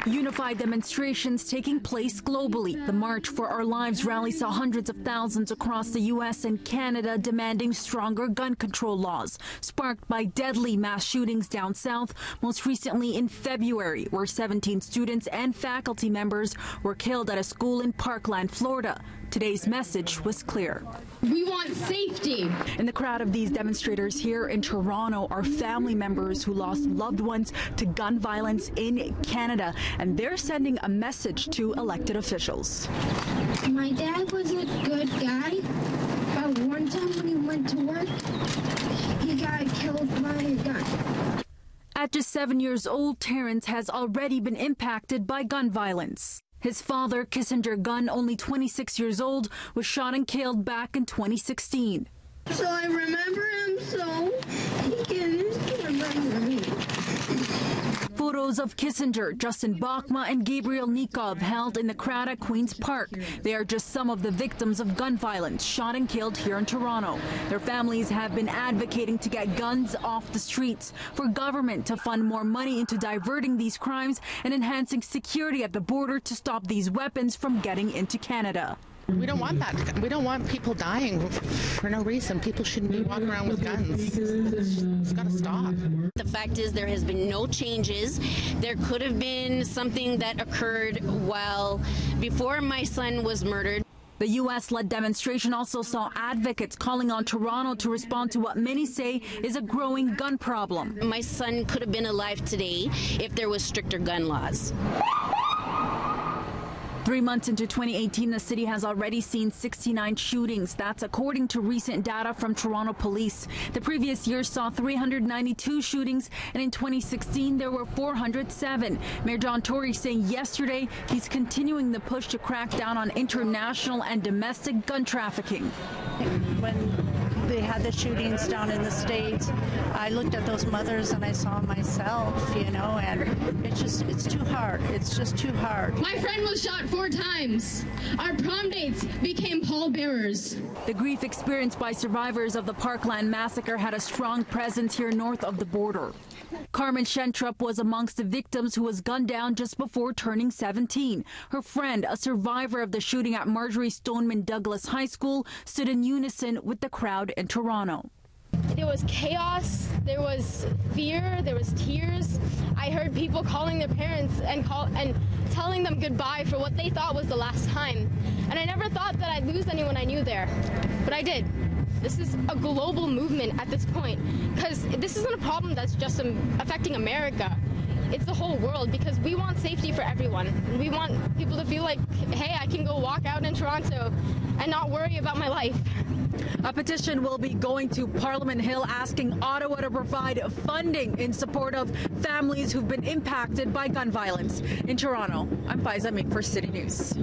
Unified demonstrations taking place globally. The March for Our Lives rally saw hundreds of thousands across the U.S. and Canada demanding stronger gun control laws, sparked by deadly mass shootings down south, most recently in February, where 17 students and faculty members were killed at a school in Parkland, Florida. Today's message was clear. We want safety. In the crowd of these demonstrators here in Toronto are family members who lost loved ones to gun violence in Canada, and they're sending a message to elected officials. My dad was a good guy, but one time when he went to work, he got killed by a gun. At just 7 years old, Terrence has already been impacted by gun violence. His father, Kissinger Gunn, only 26 years old, was shot and killed back in 2016. So I remember him so he can remember me. Photos of Kissinger, Justin Bachma, and Gabriel Nikov held in the crowd at Queen's Park. They are just some of the victims of gun violence shot and killed here in Toronto. Their families have been advocating to get guns off the streets, for government to fund more money into diverting these crimes and enhancing security at the border to stop these weapons from getting into Canada. We don't want that. We don't want people dying for no reason. People shouldn't be walking around with guns. It's got to stop. The fact is there has been no changes. There could have been something that occurred before my son was murdered. The U.S.-led demonstration also saw advocates calling on Toronto to respond to what many say is a growing gun problem. My son could have been alive today if there was stricter gun laws. 3 months into 2018, the city has already seen 69 shootings. That's according to recent data from Toronto Police. The previous year saw 392 shootings, and in 2016, there were 407. Mayor John Tory saying yesterday he's continuing the push to crack down on international and domestic gun trafficking. When they had the shootings down in the States, I looked at those mothers and I saw myself, and it's too hard. It's just too hard. My friend was shot 4 times. Our prom dates became pallbearers. The grief experienced by survivors of the Parkland massacre had a strong presence here north of the border. Carmen Shentrup was amongst the victims who was gunned down just before turning 17. Her friend, a survivor of the shooting at Marjorie Stoneman Douglas High School, stood in unison with the crowd in Toronto. There was chaos, there was fear, there was tears. I heard people calling their parents and telling them goodbye for what they thought was the last time. And I never thought that I'd lose anyone I knew there, but I did. This is a global movement at this point, because this isn't a problem that's just affecting America. It's the whole world, because we want safety for everyone. We want people to feel like, hey, I can go walk out in Toronto and not worry about my life. A petition will be going to Parliament Hill asking Ottawa to provide funding in support of families who've been impacted by gun violence. In Toronto, I'm Faiza Meek for City News.